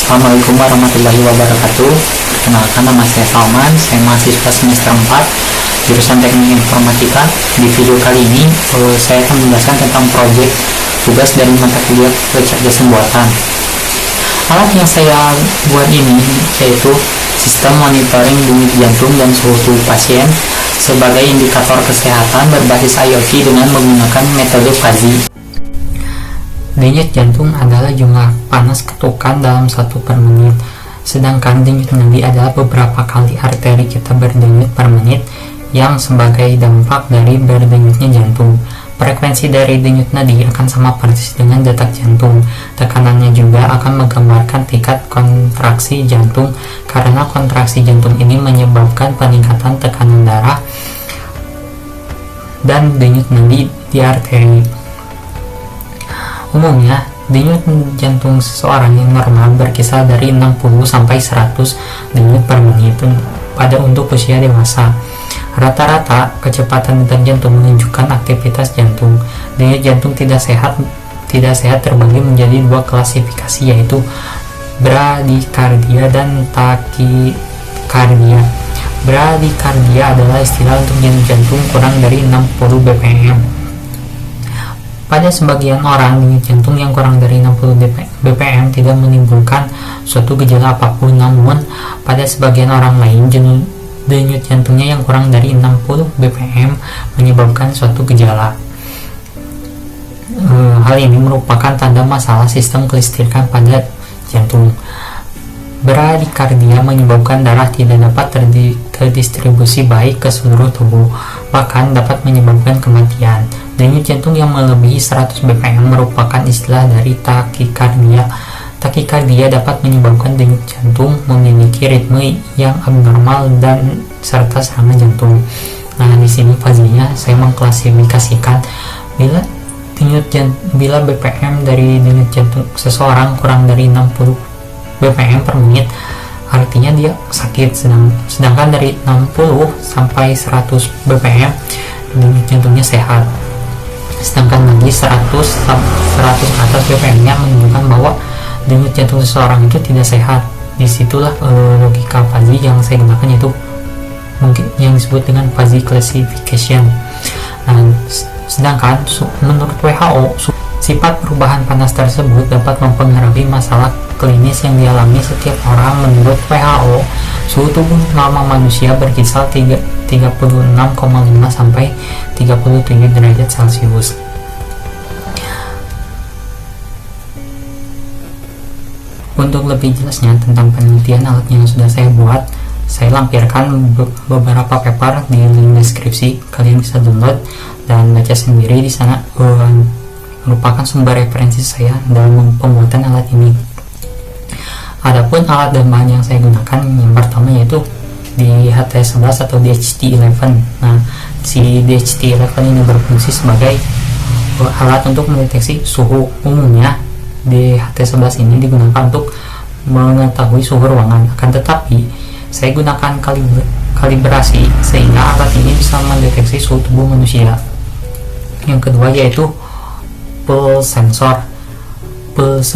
Assalamualaikum warahmatullahi wabarakatuh. Perkenalkan, nama saya Salman, saya mahasiswa semester 4 jurusan Teknik Informatika. Di video kali ini saya akan menjelaskan tentang proyek tugas dari mata kuliah kecerdasan buatan. Alat yang saya buat ini yaitu sistem monitoring denyut jantung dan suhu tubuh pasien sebagai indikator kesehatan berbasis IoT dengan menggunakan metode Fuzzy. Denyut jantung adalah jumlah panas ketukan dalam 1 per menit, sedangkan denyut nadi adalah beberapa kali arteri kita berdenyut per menit yang sebagai dampak dari berdenyutnya jantung. Frekuensi dari denyut nadi akan sama persis dengan detak jantung. Tekanannya juga akan menggambarkan tingkat kontraksi jantung, karena kontraksi jantung ini menyebabkan peningkatan tekanan darah dan denyut nadi di arteri. Umumnya, denyut jantung seseorang yang normal berkisar dari 60 sampai 100 denyut per menit pada untuk usia dewasa. Rata-rata kecepatan detak jantung menunjukkan aktivitas jantung. Denyut jantung tidak sehat terbagi menjadi 2 klasifikasi, yaitu bradikardia dan takikardia. Bradikardia adalah istilah untuk denyut jantung kurang dari 60 bpm. Pada sebagian orang, denyut jantung yang kurang dari 60 bpm tidak menimbulkan suatu gejala apapun, namun pada sebagian orang lain, denyut jantungnya yang kurang dari 60 bpm menyebabkan suatu gejala. Hal ini merupakan tanda masalah sistem kelistrikan pada jantung. Bradikardia menyebabkan darah tidak dapat terdistribusi baik ke seluruh tubuh, bahkan dapat menyebabkan kematian. Denyut jantung yang melebihi 100 bpm merupakan istilah dari takikardia. Takikardia dapat menyebabkan denyut jantung memiliki ritme yang abnormal dan serta serangan jantung. Nah, di sini fazenya saya mengklasifikasikan bila BPM dari denyut jantung seseorang kurang dari 60 bpm per menit, artinya dia sakit, sedangkan dari 60 sampai 100 bpm denyut jantungnya sehat. Sedangkan lagi 100 atas bpm nya menunjukkan bahwa denyut jantung seseorang itu tidak sehat. Disitulah logika Fuzzy yang saya gunakan, yaitu mungkin yang disebut dengan Fuzzy classification. Nah, sedangkan menurut WHO, sifat perubahan panas tersebut dapat mempengaruhi masalah klinis yang dialami setiap orang. Menurut WHO, suhu tubuh normal manusia berkisar 36,5 sampai 37 derajat Celcius. Untuk lebih jelasnya tentang penelitian alat yang sudah saya buat, saya lampirkan beberapa paper di link deskripsi. Kalian bisa download dan baca sendiri di sana. Merupakan sumber referensi saya dalam pembuatan alat ini. Adapun alat dan bahan yang saya gunakan, yang pertama yaitu di HT11 atau DHT11. Nah, si DHT11 ini berfungsi sebagai alat untuk mendeteksi suhu. Umumnya di HT11 ini digunakan untuk mengetahui suhu ruangan. Akan tetapi saya gunakan kalibrasi sehingga alat ini bisa mendeteksi suhu tubuh manusia. Yang kedua yaitu pulse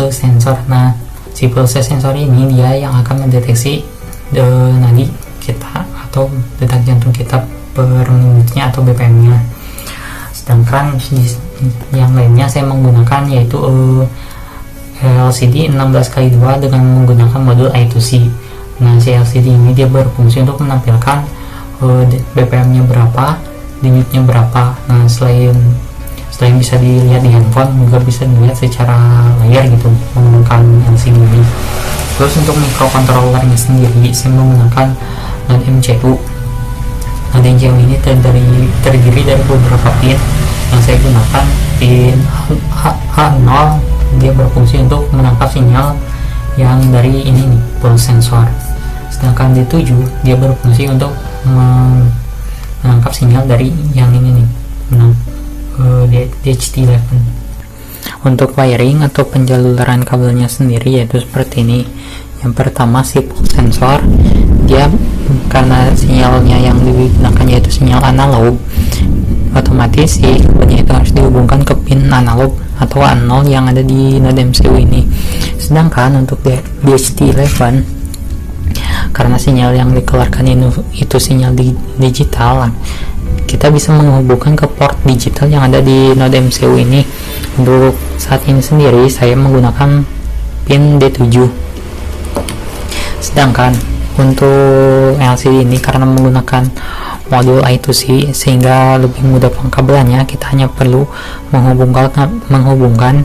sensor. Nah, si pulse sensor ini dia yang akan mendeteksi nadi kita atau detak jantung kita per menitnya atau BPM-nya. Sedangkan yang lainnya saya menggunakan yaitu LCD 16x2 dengan menggunakan modul I2C. Nah, si LCD ini dia berfungsi untuk menampilkan BPM-nya berapa, denyutnya berapa. Nah, selain bisa dilihat di handphone, juga bisa dilihat secara layar gitu menggunakan LCD ini. Terus untuk microcontrollernya sendiri, saya menggunakan Node MCU. Node MCU ini terdiri dari beberapa pin. Yang saya gunakan pin H0, dia berfungsi untuk menangkap sinyal yang dari ini nih, pulse sensor. Sedangkan D7 dia berfungsi untuk menangkap sinyal dari yang ini nih, DHT11. Untuk wiring atau penjaluran kabelnya sendiri yaitu seperti ini. Yang pertama, si pulse sensor, dia karena sinyalnya yang digunakan yaitu sinyal analog, otomatis si kabelnya itu harus dihubungkan ke pin analog atau A0 yang ada di node MCU ini. Sedangkan untuk DHT11, karena sinyal yang dikeluarkan itu sinyal digital, kita bisa menghubungkan ke port digital yang ada di node MCU ini. Untuk saat ini sendiri saya menggunakan pin D7. Sedangkan untuk LCD ini karena menggunakan modul I2C sehingga lebih mudah pengkabelannya, kita hanya perlu menghubungkan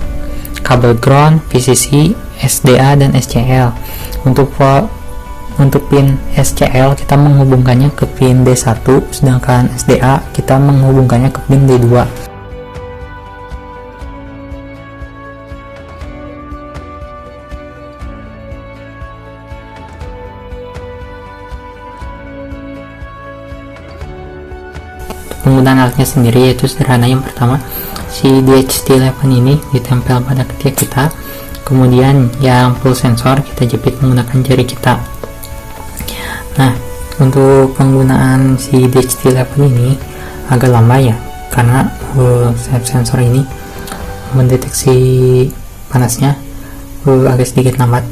kabel ground, VCC, SDA, dan SCL. Untuk pin SCL kita menghubungkannya ke pin D1, sedangkan SDA kita menghubungkannya ke pin D2. Penggunaan alatnya sendiri yaitu sederhana. Yang pertama, si DHT11 ini ditempel pada ketiak kita, kemudian yang full sensor kita jepit menggunakan jari kita. Nah, untuk penggunaan si DHT11 ini agak lama ya, karena sensor ini mendeteksi panasnya agak sedikit lambat.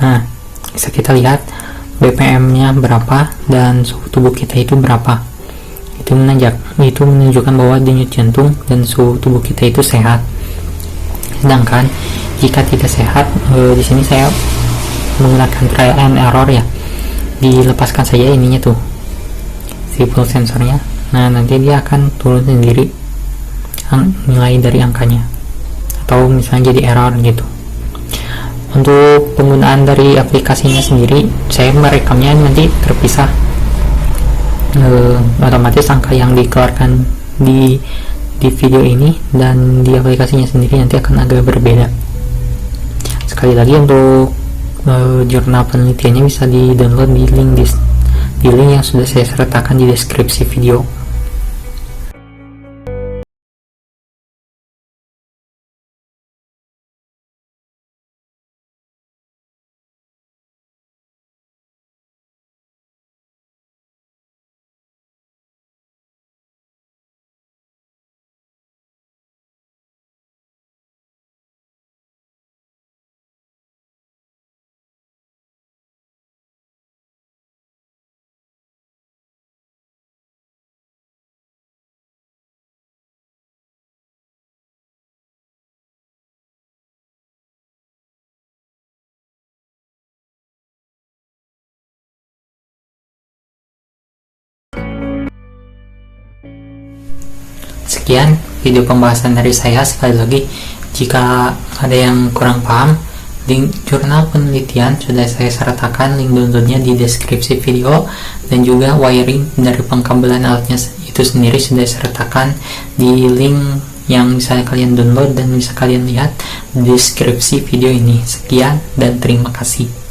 Nah, bisa kita lihat BPM-nya berapa dan suhu tubuh kita itu berapa. Itu menunjukkan bahwa denyut jantung dan suhu tubuh kita itu sehat. Sedangkan jika tidak sehat, di sini saya menggunakan trial and error ya, dilepaskan saja ininya tuh, si full sensornya. Nah, nanti dia akan turun sendiri nilai dari angkanya, atau misalnya jadi error gitu. Untuk penggunaan dari aplikasinya sendiri, saya merekamnya nanti terpisah, otomatis angka yang dikeluarkan di video ini dan di aplikasinya sendiri nanti akan agak berbeda. Sekali lagi, untuk jurnal penelitiannya bisa di-download di link yang sudah saya sertakan di deskripsi video. Sekian video pembahasan dari saya. Sekali lagi, jika ada yang kurang paham, link jurnal penelitian sudah saya sertakan link downloadnya di deskripsi video, dan juga wiring dari pengkabelan alatnya itu sendiri sudah saya sertakan di link yang bisa kalian download dan bisa kalian lihat di deskripsi video ini. Sekian dan terima kasih.